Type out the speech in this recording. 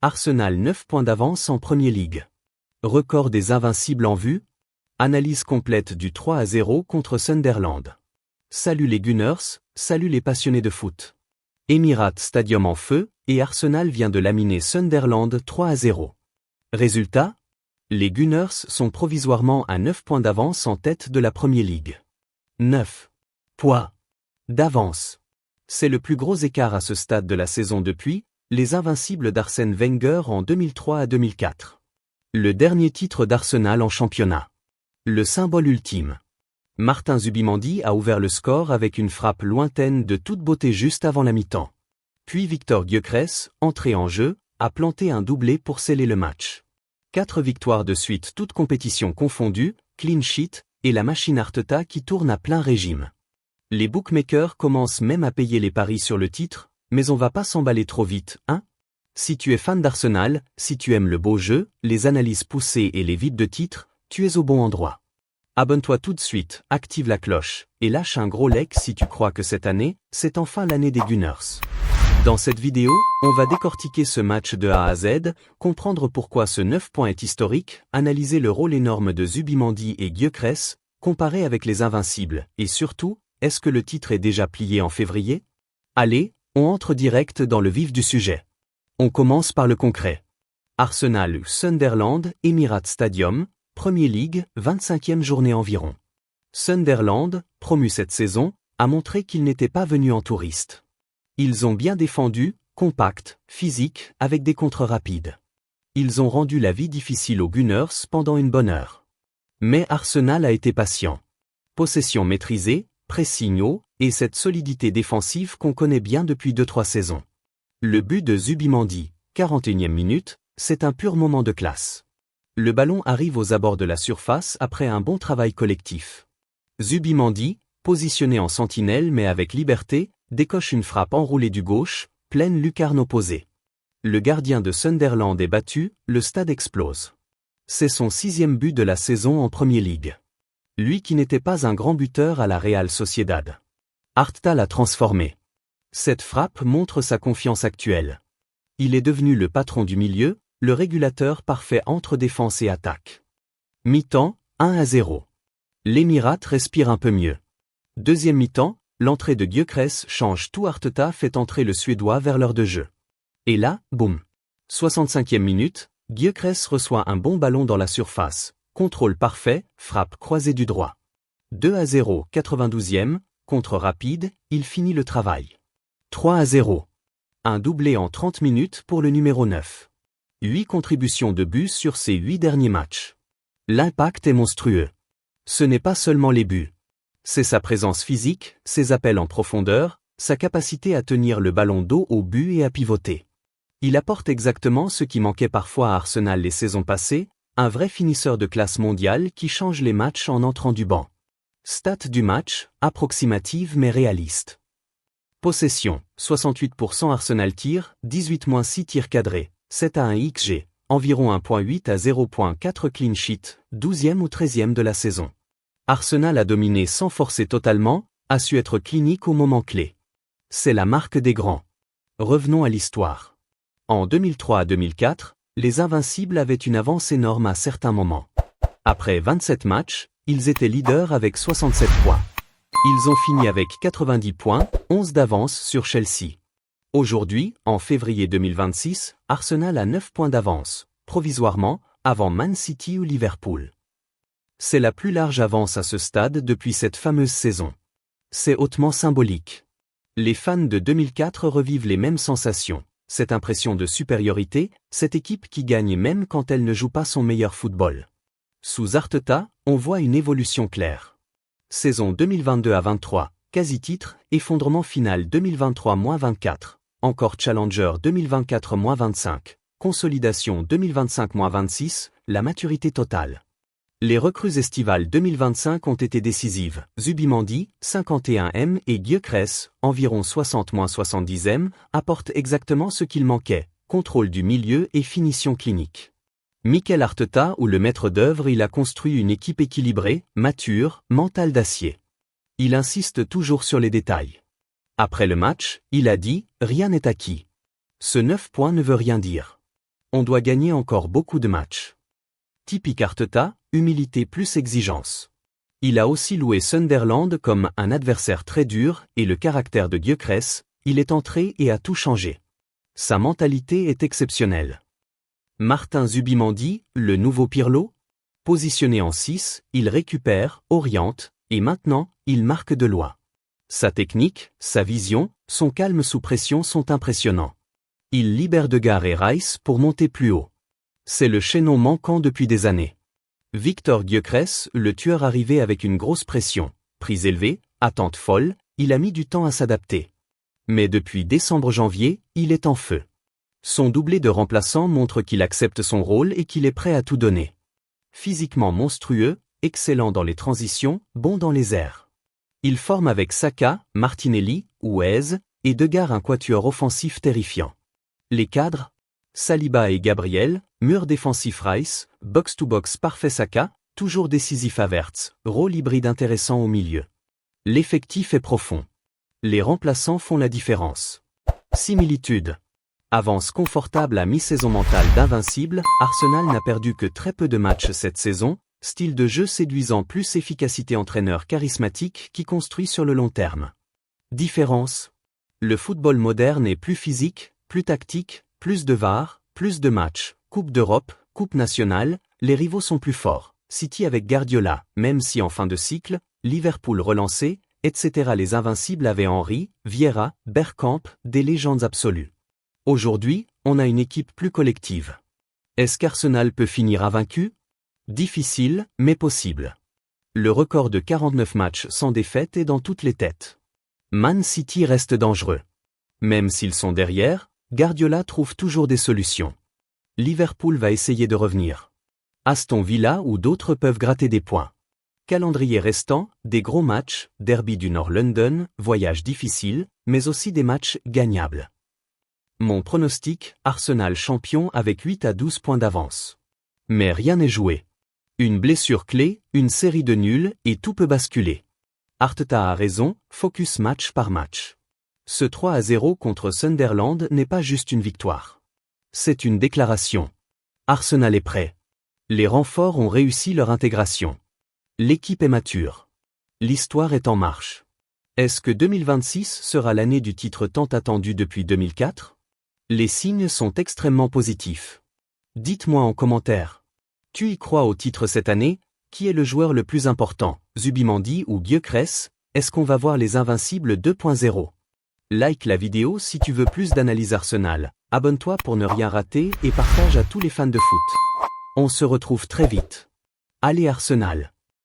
Arsenal 9 points d'avance en Premier League. Record des invincibles en vue. Analyse complète du 3-0 contre Sunderland. Salut les Gunners, salut les passionnés de foot. Emirates Stadium en feu, et Arsenal vient de laminer Sunderland 3-0. Résultat ? Les Gunners sont provisoirement à 9 points d'avance en tête de la Premier League. 9 points d'avance. C'est le plus gros écart à ce stade de la saison depuis les invincibles d'Arsène Wenger en 2003 à 2004. Le dernier titre d'Arsenal en championnat. Le symbole ultime. Martin Zubimendi a ouvert le score avec une frappe lointaine de toute beauté juste avant la mi-temps. Puis Victor Gyökeres, entré en jeu, a planté un doublé pour sceller le match. 4 victoires de suite toutes compétitions confondues, clean sheet, et la machine Arteta qui tourne à plein régime. Les bookmakers commencent même à payer les paris sur le titre, mais on va pas s'emballer trop vite, hein ? Si tu es fan d'Arsenal, si tu aimes le beau jeu, les analyses poussées et les vides de titres, tu es au bon endroit. Abonne-toi tout de suite, active la cloche, et lâche un gros like si tu crois que cette année, c'est enfin l'année des Gunners. Dans cette vidéo, on va décortiquer ce match de A à Z, comprendre pourquoi ce 9 points est historique, analyser le rôle énorme de Zubimendi et Gyökeres, comparer avec les invincibles, et surtout, est-ce que le titre est déjà plié en février ? Allez, on entre direct dans le vif du sujet. On commence par le concret. Arsenal Sunderland, Emirates Stadium, Premier League, 25e journée environ. Sunderland, promu cette saison, a montré qu'ils n'étaient pas venus en touriste. Ils ont bien défendu, compact, physique, avec des contres rapides. Ils ont rendu la vie difficile aux Gunners pendant une bonne heure. Mais Arsenal a été patient. Possession maîtrisée, pressing haut, et cette solidité défensive qu'on connaît bien depuis 2-3 saisons. Le but de Zubimendi, 41e minute, c'est un pur moment de classe. Le ballon arrive aux abords de la surface après un bon travail collectif. Zubimendi, positionné en sentinelle mais avec liberté, décoche une frappe enroulée du gauche, pleine lucarne opposée. Le gardien de Sunderland est battu, le stade explose. C'est son 6e but de la saison en Premier League. Lui qui n'était pas un grand buteur à la Real Sociedad. Arteta l'a transformé. Cette frappe montre sa confiance actuelle. Il est devenu le patron du milieu, le régulateur parfait entre défense et attaque. Mi-temps, 1-0. L'Émirate respire un peu mieux. Deuxième mi-temps, l'entrée de Gyökeres change tout. Arteta fait entrer le Suédois vers l'heure de jeu. Et là, boum. 65e minute, Gyökeres reçoit un bon ballon dans la surface. Contrôle parfait, frappe croisée du droit. 2-0, 92e, contre rapide, il finit le travail. 3-0. Un doublé en 30 minutes pour le numéro 9. 8 contributions de buts sur ses 8 derniers matchs. L'impact est monstrueux. Ce n'est pas seulement les buts. C'est sa présence physique, ses appels en profondeur, sa capacité à tenir le ballon dos au but et à pivoter. Il apporte exactement ce qui manquait parfois à Arsenal les saisons passées, un vrai finisseur de classe mondiale qui change les matchs en entrant du banc. Stats du match, approximative mais réaliste. Possession, 68% Arsenal tir, 18-6 tirs cadrés, 7-1 XG, environ 1.8 à 0.4 clean sheet, 12e ou 13e de la saison. Arsenal a dominé sans forcer totalement, a su être clinique au moment clé. C'est la marque des grands. Revenons à l'histoire. En 2003 à 2004, les Invincibles avaient une avance énorme à certains moments. Après 27 matchs, ils étaient leaders avec 67 points. Ils ont fini avec 90 points, 11 d'avance sur Chelsea. Aujourd'hui, en février 2026, Arsenal a 9 points d'avance, provisoirement, avant Man City ou Liverpool. C'est la plus large avance à ce stade depuis cette fameuse saison. C'est hautement symbolique. Les fans de 2004 revivent les mêmes sensations, cette impression de supériorité, cette équipe qui gagne même quand elle ne joue pas son meilleur football. Sous Arteta, on voit une évolution claire. Saison 2022 à 23, quasi-titre, effondrement final 2023-24, encore Challenger 2024-25, consolidation 2025-26, la maturité totale. Les recrues estivales 2025 ont été décisives. Zubimendi, 51M et Gyökeres, environ 60-70M, apportent exactement ce qu'il manquait, contrôle du milieu et finition clinique. Mikel Arteta ou le maître d'œuvre, il a construit une équipe équilibrée, mature, mentale d'acier. Il insiste toujours sur les détails. Après le match, il a dit « Rien n'est acquis ». Ce 9 points ne veut rien dire. On doit gagner encore beaucoup de matchs. Typique Arteta, humilité plus exigence. Il a aussi loué Sunderland comme un adversaire très dur et le caractère de Gyökeres, il est entré et a tout changé. Sa mentalité est exceptionnelle. Martin Zubimendi, le nouveau Pirlo? Positionné en 6, il récupère, oriente, et maintenant, il marque de loin. Sa technique, sa vision, son calme sous pression sont impressionnants. Il libère Degar et Rice pour monter plus haut. C'est le chaînon manquant depuis des années. Victor Gyökeres, le tueur arrivé avec une grosse pression, prix élevé, attente folle, il a mis du temps à s'adapter. Mais depuis décembre-janvier, il est en feu. Son doublé de remplaçant montre qu'il accepte son rôle et qu'il est prêt à tout donner. Physiquement monstrueux, excellent dans les transitions, bon dans les airs. Il forme avec Saka, Martinelli, Huez, et Degar un quatuor offensif terrifiant. Les cadres? Saliba et Gabriel, mur défensif Rice, box-to-box parfait Saka, toujours décisif Havertz, rôle hybride intéressant au milieu. L'effectif est profond. Les remplaçants font la différence. Similitude. Avance confortable à mi-saison mentale d'invincible, Arsenal n'a perdu que très peu de matchs cette saison, style de jeu séduisant plus efficacité entraîneur charismatique qui construit sur le long terme. Différence. Le football moderne est plus physique, plus tactique, plus de VAR, plus de matchs, Coupe d'Europe, Coupe nationale, les rivaux sont plus forts, City avec Guardiola, même si en fin de cycle, Liverpool relancé, etc. Les invincibles avaient Henry, Vieira, Bergkamp, des légendes absolues. Aujourd'hui, on a une équipe plus collective. Est-ce qu'Arsenal peut finir invaincu? Difficile, mais possible. Le record de 49 matchs sans défaite est dans toutes les têtes. Man City reste dangereux. Même s'ils sont derrière, Guardiola trouve toujours des solutions. Liverpool va essayer de revenir. Aston Villa ou d'autres peuvent gratter des points. Calendrier restant, des gros matchs, derby du Nord London, voyage difficile, mais aussi des matchs gagnables. Mon pronostic, Arsenal champion avec 8 à 12 points d'avance. Mais rien n'est joué. Une blessure clé, une série de nuls et tout peut basculer. Arteta a raison, focus match par match. Ce 3-0 contre Sunderland n'est pas juste une victoire. C'est une déclaration. Arsenal est prêt. Les renforts ont réussi leur intégration. L'équipe est mature. L'histoire est en marche. Est-ce que 2026 sera l'année du titre tant attendu depuis 2004? Les signes sont extrêmement positifs. Dites-moi en commentaire. Tu y crois au titre cette année? Qui est le joueur le plus important, Zubimendi ou Gyökeres? Est-ce qu'on va voir les Invincibles 2.0? Like la vidéo si tu veux plus d'analyse Arsenal, abonne-toi pour ne rien rater et partage à tous les fans de foot. On se retrouve très vite. Allez Arsenal!